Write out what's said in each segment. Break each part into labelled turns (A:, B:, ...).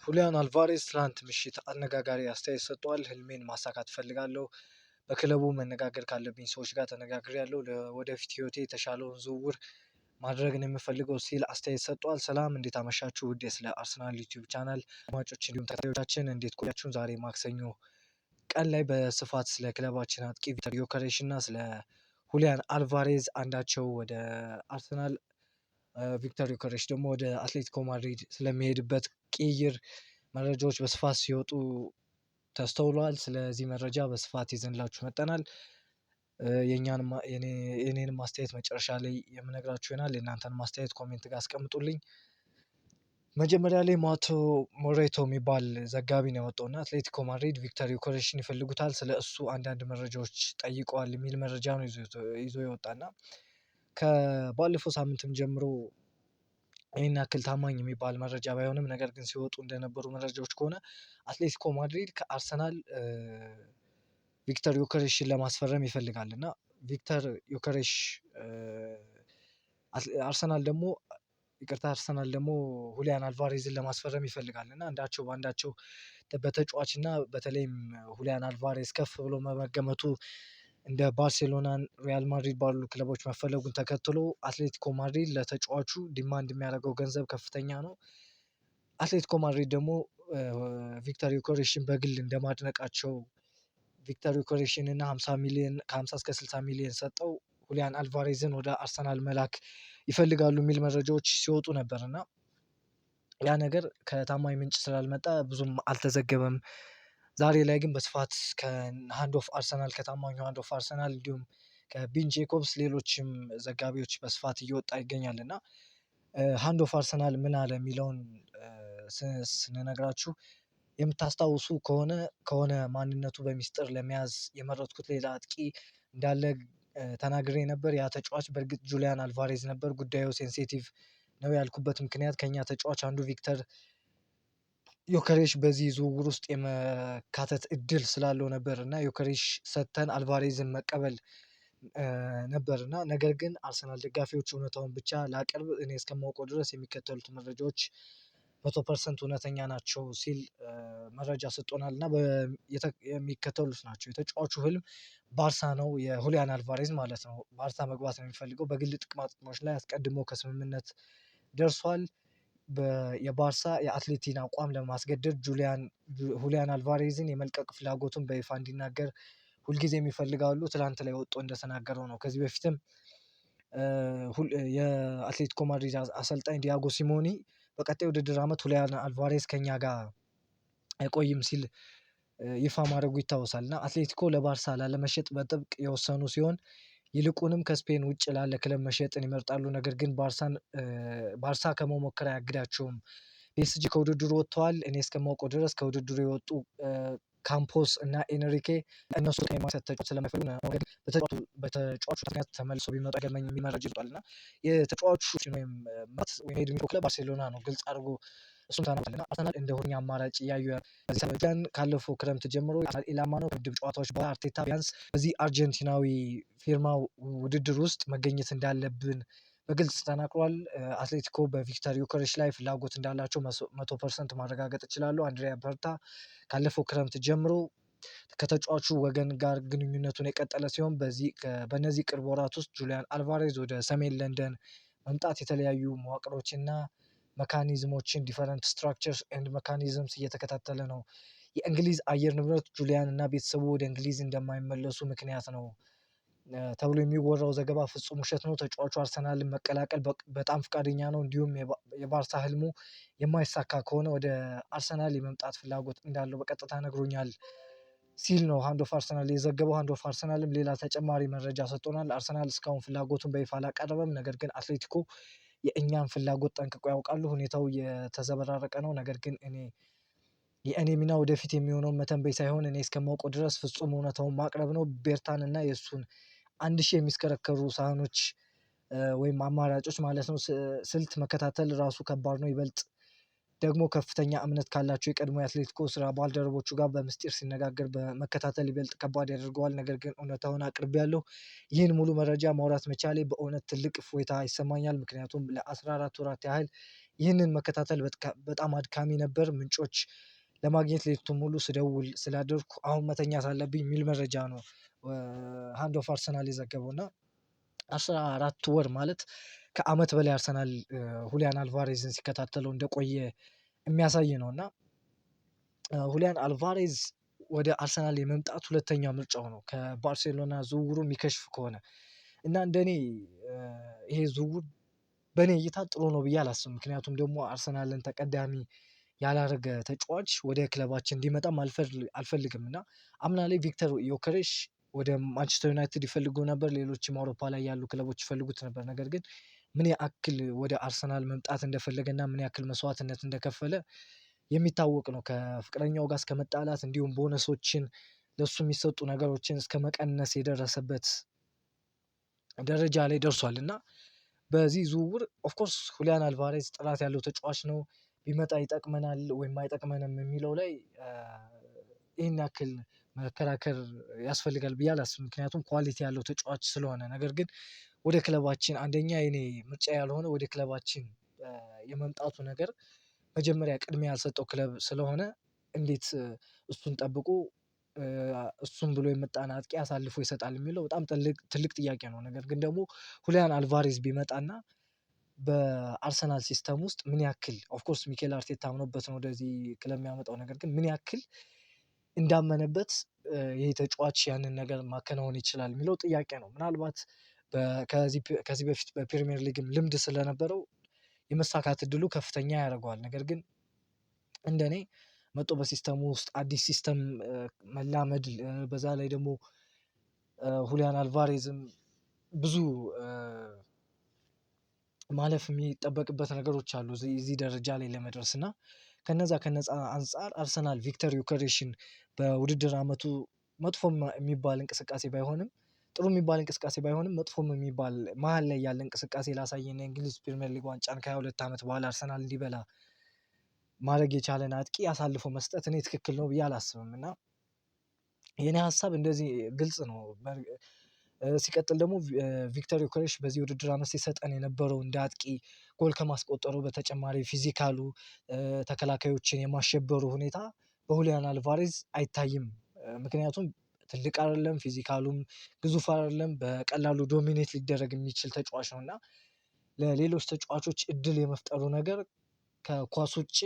A: ሁሊያን አልቫሬዝ ትላንት ምሽት አነጋጋሪ አስተያየት ሰጥቷል። ህልሜን ማሳካት እፈልጋለሁ። በክለቡ መነጋገር ካለብኝ ሰዎች ጋር ተነጋግሬያለሁ። ለወደፊት ህይወቴ የተሻለውን ዝውውር ማድረግ ነው የምፈልገው ሲል አስተያየት ሰጥቷል። ሰላም እንዴት አመሻችሁ? ውድ ስለ አርሰናል ዩቲዩብ ቻናል አድማጮች እንዲሁም ተከታዮቻችን እንዴት ቆያችሁን? ዛሬ ማክሰኞ ቀን ላይ በስፋት ስለ ክለባችን አጥቂ ቪክተር ዮከሬሽ እና ስለ ሁሊያን አልቫሬዝ አንዳቸው ወደ አርሰናል ቪክተር ዮከሬሽ ደግሞ ወደ አትሌቲኮ ማድሪድ ስለሚሄድበት ቅይር መረጃዎች በስፋት ሲወጡ ተስተውሏል። ስለዚህ መረጃ በስፋት ይዘንላችሁ መጠናል። የኔንም ማስተያየት መጨረሻ ላይ የምነግራችሁ ይሆናል። የእናንተን ማስተያየት ኮሜንት ጋር አስቀምጡልኝ። መጀመሪያ ላይ ማቶ ሞሬቶ የሚባል ዘጋቢ ነው ያወጣው እና አትሌቲኮ ማድሪድ ቪክተር ዮከሬሽን ይፈልጉታል፣ ስለ እሱ አንዳንድ መረጃዎች ጠይቀዋል የሚል መረጃ ነው ይዞ የወጣና ከባለፈው ሳምንትም ጀምሮ ይህን ያክል ታማኝ የሚባል መረጃ ባይሆንም ነገር ግን ሲወጡ እንደነበሩ መረጃዎች ከሆነ አትሌቲኮ ማድሪድ ከአርሰናል ቪክተር ዮከሬሽን ለማስፈረም ይፈልጋል እና ቪክተር ዮከሬሽ አርሰናል ደግሞ ሁሊያን አልቫሬዝን ለማስፈረም ይፈልጋል እና አንዳቸው በአንዳቸው በተጫዋች እና በተለይም ሁሊያን አልቫሬዝ ከፍ ብሎ መገመቱ እንደ ባርሴሎናን፣ ሪያል ማድሪድ ባሉ ክለቦች መፈለጉን ተከትሎ አትሌቲኮ ማድሪድ ለተጫዋቹ ዲማንድ የሚያደርገው ገንዘብ ከፍተኛ ነው። አትሌቲኮ ማድሪድ ደግሞ ቪክተር ዮከሬሽን በግል እንደማድነቃቸው ቪክተር ዮከሬሽን እና ከ50 እስከ 60 ሚሊዮን ሰጠው ሁሊያን አልቫሬዝን ወደ አርሰናል መላክ ይፈልጋሉ የሚል መረጃዎች ሲወጡ ነበር እና ያ ነገር ከታማኝ ምንጭ ስላልመጣ ብዙም አልተዘገበም። ዛሬ ላይ ግን በስፋት ከሃንድ ኦፍ አርሰናል ከታማኙ ሃንድ ኦፍ አርሰናል እንዲሁም ከቢን ጄኮብስ ሌሎችም ዘጋቢዎች በስፋት እየወጣ ይገኛል እና ሃንድ ኦፍ አርሰናል ምን አለ የሚለውን ስንነግራችሁ የምታስታውሱ ከሆነ ማንነቱ በሚስጥር ለመያዝ የመረጥኩት ሌላ አጥቂ እንዳለ ተናግሬ ነበር። ያ ተጫዋች በእርግጥ ጁሊያን አልቫሬዝ ነበር። ጉዳዩ ሴንሲቲቭ ነው ያልኩበት ምክንያት ከኛ ተጫዋች አንዱ ቪክተር ዮከሬሽ በዚህ ዝውውር ውስጥ የመካተት እድል ስላለው ነበር እና ዮከሬሽ ሰጥተን አልቫሬዝን መቀበል ነበር እና ነገር ግን አርሰናል ደጋፊዎች እውነታውን ብቻ ላቅርብ፣ እኔ እስከማውቀው ድረስ የሚከተሉት መረጃዎች 100% እውነተኛ ናቸው ሲል መረጃ ሰጥቶናል እና የሚከተሉት ናቸው። የተጫዋቹ ህልም ባርሳ ነው፣ የሁሊያን አልቫሬዝ ማለት ነው። ባርሳ መግባት ነው የሚፈልገው። በግል ጥቅማ ጥቅሞች ላይ አስቀድሞ ከስምምነት ደርሷል። የባርሳ የአትሌቲን አቋም ለማስገደድ ሁሊያን አልቫሬዝን የመልቀቅ ፍላጎቱን በይፋ እንዲናገር ሁልጊዜም ይፈልጋሉ። ትላንት ላይ ወጥቶ እንደተናገረው ነው። ከዚህ በፊትም የአትሌቲኮ ማድሪድ አሰልጣኝ ዲያጎ ሲሞኒ በቀጣይ ውድድር ዓመት ሁሊያን አልቫሬዝ ከኛ ጋር አይቆይም ሲል ይፋ ማድረጉ ይታወሳል እና አትሌቲኮ ለባርሳ ላለመሸጥ በጥብቅ የወሰኑ ሲሆን ይልቁንም ከስፔን ውጭ ላለ ክለብ መሸጥን ይመርጣሉ። ነገር ግን ባርሳ ከመሞከር አያግዳቸውም። ፒኤስጂ ከውድድሩ ወጥተዋል። እኔ እስከማውቀው ድረስ ከውድድሩ የወጡ ካምፖስ እና ኤንሪኬ እነሱ የማሰጥ ተጫዋች ስለማይፈልጉ ነው። በተጫዋቹ ምክንያት ተመልሶ ቢመጡ አይገርመኝም የሚል መረጃ ይወጣል እና የተጫዋቹ ወይም የሄዱ ክለብ ባርሴሎና ነው ግልጽ አድርጎ እሱን ተናግሯል እና አርሰናል እንደ ሁነኛ አማራጭ እያዩ ካለፈው ክረምት ጀምሮ ኢላማ ነው። ከምድብ ጨዋታዎች በኋላ አርቴታ ቢያንስ በዚህ አርጀንቲናዊ ፊርማ ውድድር ውስጥ መገኘት እንዳለብን በግልጽ ተናግሯል። አትሌቲኮ በቪክተር ዮከሬሽ ላይ ፍላጎት እንዳላቸው 100% ማረጋገጥ እችላለሁ። አንድሪያ በርታ ካለፈው ክረምት ጀምሮ ከተጫዋቹ ወገን ጋር ግንኙነቱን የቀጠለ ሲሆን በእነዚህ ቅርብ ወራት ውስጥ ጁሊያን አልቫሬዝ ወደ ሰሜን ለንደን መምጣት የተለያዩ መዋቅሮችና መካኒዝሞችን ዲፈረንት ስትራክቸርስ ኤንድ መካኒዝምስ እየተከታተለ ነው። የእንግሊዝ አየር ንብረት ጁሊያን እና ቤተሰቡ ወደ እንግሊዝ እንደማይመለሱ ምክንያት ነው ተብሎ የሚወራው ዘገባ ፍጹም ውሸት ነው። ተጫዋቹ አርሰናልን መቀላቀል በጣም ፈቃደኛ ነው። እንዲሁም የባርሳ ህልሙ የማይሳካ ከሆነ ወደ አርሰናል የመምጣት ፍላጎት እንዳለው በቀጥታ ነግሮኛል ሲል ነው ሃንድ ኦፍ አርሰናል የዘገበው። ሃንድ ኦፍ አርሰናልም ሌላ ተጨማሪ መረጃ ሰጥቶናል። አርሰናል እስካሁን ፍላጎቱን በይፋ አላቀረበም። ነገር ግን አትሌቲኮ የእኛን ፍላጎት ጠንቅቆ ያውቃሉ። ሁኔታው የተዘበራረቀ ነው። ነገር ግን የእኔ ሚና ወደፊት የሚሆነውን መተንበይ ሳይሆን እኔ እስከማውቀው ድረስ ፍጹም እውነታውን ማቅረብ ነው። ቤርታን እና የእሱን 1000 የሚስከረከሩ ሳህኖች ወይም አማራጮች ማለት ነው ስልት መከታተል ራሱ ከባድ ነው። ይበልጥ ደግሞ ከፍተኛ እምነት ካላቸው የቀድሞ የአትሌቲኮ ስራ ባልደረቦቹ ጋር በምስጢር ሲነጋገር በመከታተል ይበልጥ ከባድ ያደርገዋል። ነገር ግን እውነታውን አቅርቤያለሁ። ይህን ሙሉ መረጃ ማውራት መቻሌ በእውነት ትልቅ እፎይታ ይሰማኛል። ምክንያቱም ለ14 ወራት ያህል ይህንን መከታተል በጣም አድካሚ ነበር። ምንጮች ለማግኘት ሌሊቱን ሙሉ ስደውል ስላደርኩ አሁን መተኛት አለብኝ የሚል መረጃ ነው ሃንድ ኦፍ አርሰናል የዘገበው። እና 14 ወር ማለት ከአመት በላይ አርሰናል ሁሊያን አልቫሬዝን ሲከታተለው እንደቆየ የሚያሳይ ነው። እና ሁሊያን አልቫሬዝ ወደ አርሰናል የመምጣት ሁለተኛ ምርጫው ነው ከባርሴሎና ዝውውሩ የሚከሽፍ ከሆነ። እና እንደኔ ይሄ ዝውውር በእኔ እይታ ጥሩ ነው ብዬ አላስብም። ምክንያቱም ደግሞ አርሰናልን ተቀዳሚ ያላረገ ተጫዋች ወደ ክለባችን እንዲመጣም አልፈልግም። እና አምና ላይ ቪክተር ዮከሬሽ ወደ ማንቸስተር ዩናይትድ ይፈልጉ ነበር፣ ሌሎችም አውሮፓ ላይ ያሉ ክለቦች ይፈልጉት ነበር። ነገር ግን ምን ያክል ወደ አርሰናል መምጣት እንደፈለገና ምን ያክል መስዋዕትነት እንደከፈለ የሚታወቅ ነው። ከፍቅረኛው ጋር እስከ መጣላት እንዲሁም ቦነሶችን ለሱ የሚሰጡ ነገሮችን እስከ መቀነስ የደረሰበት ደረጃ ላይ ደርሷል። እና በዚህ ዝውውር ኦፍኮርስ ሁሊያን አልቫሬዝ ጥራት ያለው ተጫዋች ነው፣ ቢመጣ ይጠቅመናል ወይም አይጠቅመንም የሚለው ላይ ይህን ያክል መከራከር ያስፈልጋል ብዬ አላስብም። ምክንያቱም ኳሊቲ ያለው ተጫዋች ስለሆነ። ነገር ግን ወደ ክለባችን አንደኛ የኔ ምርጫ ያልሆነ ወደ ክለባችን የመምጣቱ ነገር መጀመሪያ ቅድሚያ ያልሰጠው ክለብ ስለሆነ እንዴት እሱን ጠብቆ እሱን ብሎ የመጣን አጥቂ አሳልፎ ይሰጣል የሚለው በጣም ትልቅ ጥያቄ ነው። ነገር ግን ደግሞ ሁሊያን አልቫሬዝ ቢመጣና በአርሰናል ሲስተም ውስጥ ምን ያክል ኦፍኮርስ ሚኬል አርቴታ አምኖበት ነው ወደዚህ ክለብ የሚያመጣው። ነገር ግን ምን ያክል እንዳመነበት ይሄ ተጫዋች ያንን ነገር ማከናወን ይችላል የሚለው ጥያቄ ነው። ምናልባት ከዚህ በፊት በፕሪሚየር ሊግም ልምድ ስለነበረው የመሳካት እድሉ ከፍተኛ ያደርገዋል። ነገር ግን እንደኔ መጦ በሲስተሙ ውስጥ አዲስ ሲስተም መላመድ፣ በዛ ላይ ደግሞ ሁሊያን አልቫሬዝም ብዙ ማለፍ የሚጠበቅበት ነገሮች አሉ እዚህ ደረጃ ላይ ለመድረስ። እና ከነዛ አንፃር አርሰናል ቪክተር ዮከሬሽን በውድድር አመቱ መጥፎም የሚባል እንቅስቃሴ ባይሆንም ጥሩ የሚባል እንቅስቃሴ ባይሆንም መጥፎም የሚባል መሀል ላይ ያለ እንቅስቃሴ ላሳየን የእንግሊዝ ፕሪሚየር ሊግ ዋንጫን ከ22 ዓመት በኋላ አርሰናል እንዲበላ ማድረግ የቻለን አጥቂ አሳልፎ መስጠት እኔ ትክክል ነው ብዬ አላስብም። እና የኔ ሀሳብ እንደዚህ ግልጽ ነው። ሲቀጥል ደግሞ ቪክተር ዮከሬሽ በዚህ ውድድር አመት ሲሰጠን የነበረው እንደ አጥቂ ጎል ከማስቆጠሩ በተጨማሪ ፊዚካሉ፣ ተከላካዮችን የማሸበሩ ሁኔታ በሁሊያን አልቫሬዝ አይታይም። ምክንያቱም ትልቅ አይደለም፣ ፊዚካሉም ግዙፍ አይደለም፣ በቀላሉ ዶሚኔት ሊደረግ የሚችል ተጫዋች ነው። እና ለሌሎች ተጫዋቾች እድል የመፍጠሩ ነገር ከኳስ ውጭ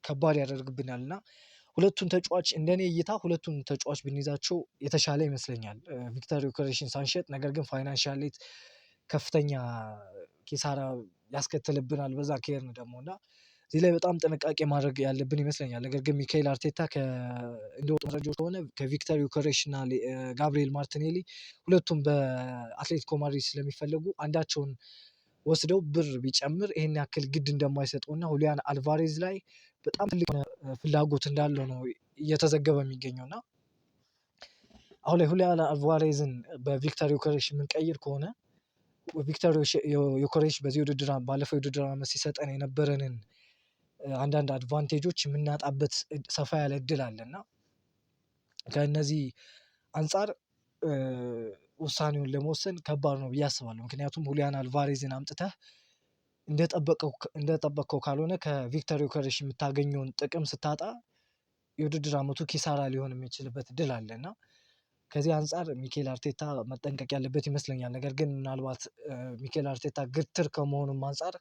A: ከባድ ያደርግብናል። እና ሁለቱን ተጫዋች እንደኔ እይታ ሁለቱን ተጫዋች ብንይዛቸው የተሻለ ይመስለኛል ቪክተር ዮከሬሽን ሳንሸጥ። ነገር ግን ፋይናንሻሊ ከፍተኛ ኪሳራ ያስከትልብናል በዛ ከሄድን ደግሞ። እና እዚህ ላይ በጣም ጥንቃቄ ማድረግ ያለብን ይመስለኛል። ነገር ግን ሚካኤል አርቴታ እንደወጡ መረጃዎች ከሆነ ከቪክተር ዮከሬሽ እና ጋብሪኤል ማርቲኔሊ ሁለቱም በአትሌቲኮ ማድሪድ ስለሚፈለጉ አንዳቸውን ወስደው ብር ቢጨምር ይሄን ያክል ግድ እንደማይሰጠው እና ሁሊያን አልቫሬዝ ላይ በጣም ትልቅ ፍላጎት እንዳለው ነው እየተዘገበ የሚገኘው። እና አሁን ላይ ሁሊያን አልቫሬዝን በቪክተር ዮከሬሽ የምንቀይር ከሆነ ቪክተር ዮከሬሽ ባለፈው የውድድር አመት ሲሰጠን የነበረንን አንዳንድ አድቫንቴጆች የምናጣበት ሰፋ ያለ እድል አለ። እና ከእነዚህ አንፃር ውሳኔውን ለመወሰን ከባድ ነው ብዬ አስባለሁ። ምክንያቱም ሁሊያን አልቫሬዝን አምጥተህ እንደጠበቅከው ካልሆነ ከቪክተር ዮከሬሽ የምታገኘውን ጥቅም ስታጣ የውድድር አመቱ ኪሳራ ሊሆን የሚችልበት እድል አለ። እና ከዚህ አንፃር ሚኬል አርቴታ መጠንቀቅ ያለበት ይመስለኛል። ነገር ግን ምናልባት ሚኬል አርቴታ ግትር ከመሆኑም አንፃር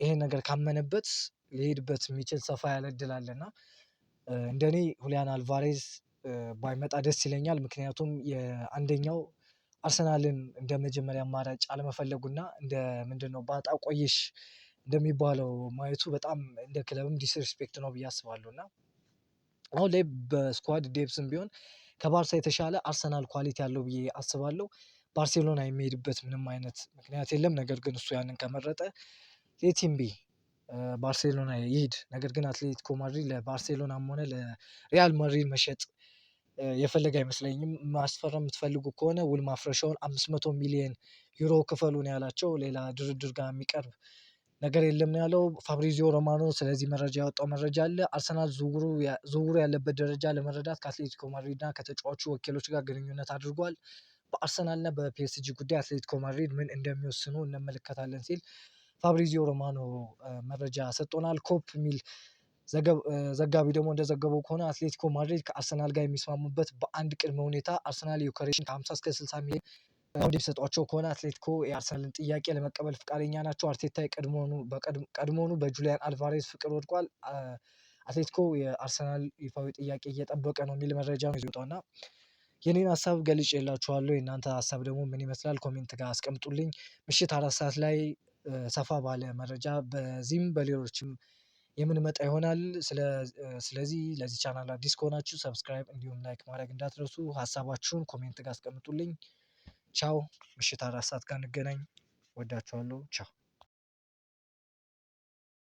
A: ይሄን ነገር ካመነበት ሊሄድበት የሚችል ሰፋ ያለ እድል አለ። እና እንደኔ ሁሊያን አልቫሬዝ ባይመጣ ደስ ይለኛል። ምክንያቱም የአንደኛው አርሰናልን እንደ መጀመሪያ አማራጭ አለመፈለጉና እንደ ምንድነው ባጣ ቆይሽ እንደሚባለው ማየቱ በጣም እንደ ክለብም ዲስሪስፔክት ነው ብዬ አስባለሁ። እና አሁን ላይ በስኳድ ዴፕስም ቢሆን ከባርሳ የተሻለ አርሰናል ኳሊቲ አለው ብዬ አስባለሁ። ባርሴሎና የሚሄድበት ምንም አይነት ምክንያት የለም። ነገር ግን እሱ ያንን ከመረጠ ሌትም ቢ ባርሴሎና ይሂድ። ነገር ግን አትሌቲኮ ማድሪድ ለባርሴሎናም ሆነ ለሪያል ማድሪድ መሸጥ የፈለገ አይመስለኝም። ማስፈረም የምትፈልጉ ከሆነ ውል ማፍረሻውን 500 ሚሊዮን ዩሮ ክፈሉ ነው ያላቸው። ሌላ ድርድር ጋር የሚቀርብ ነገር የለም ነው ያለው ፋብሪዚዮ ሮማኖ። ስለዚህ መረጃ ያወጣው መረጃ አለ። አርሰናል ዝውውሩ ያለበት ደረጃ ለመረዳት ከአትሌቲኮ ማድሪድ እና ከተጫዋቹ ወኪሎች ጋር ግንኙነት አድርጓል። በአርሰናል እና በፒኤስጂ ጉዳይ አትሌቲኮ ማድሪድ ምን እንደሚወስኑ እንመለከታለን ሲል ፋብሪዚዮ ሮማኖ መረጃ ሰጥቶናል። ኮፕ የሚል ዘጋቢ ደግሞ እንደዘገበው ከሆነ አትሌቲኮ ማድሪድ ከአርሰናል ጋር የሚስማሙበት በአንድ ቅድመ ሁኔታ አርሰናል ዩክሬሽን ከ50 እስከ 60 ሚሊዮን ፓውንድ የሚሰጧቸው ከሆነ አትሌቲኮ የአርሰናልን ጥያቄ ለመቀበል ፈቃደኛ ናቸው። አርቴታ ቀድሞውኑ በጁሊያን አልቫሬዝ ፍቅር ወድቋል። አትሌቲኮ የአርሰናል ይፋዊ ጥያቄ እየጠበቀ ነው የሚል መረጃ ነው ይዞ እና የኔን ሀሳብ ገልጬላችኋለሁ። የእናንተ ሀሳብ ደግሞ ምን ይመስላል? ኮሜንት ጋር አስቀምጡልኝ። ምሽት 4 ሰዓት ላይ ሰፋ ባለ መረጃ በዚህም በሌሎችም የምንመጣ ይሆናል። ስለዚህ ለዚህ ቻናል አዲስ ከሆናችሁ ሰብስክራይብ እንዲሁም ላይክ ማድረግ እንዳትረሱ። ሀሳባችሁን ኮሜንት ጋር አስቀምጡልኝ። ቻው። ምሽት 4 ሰዓት ጋር እንገናኝ። ወዳችኋለሁ። ቻው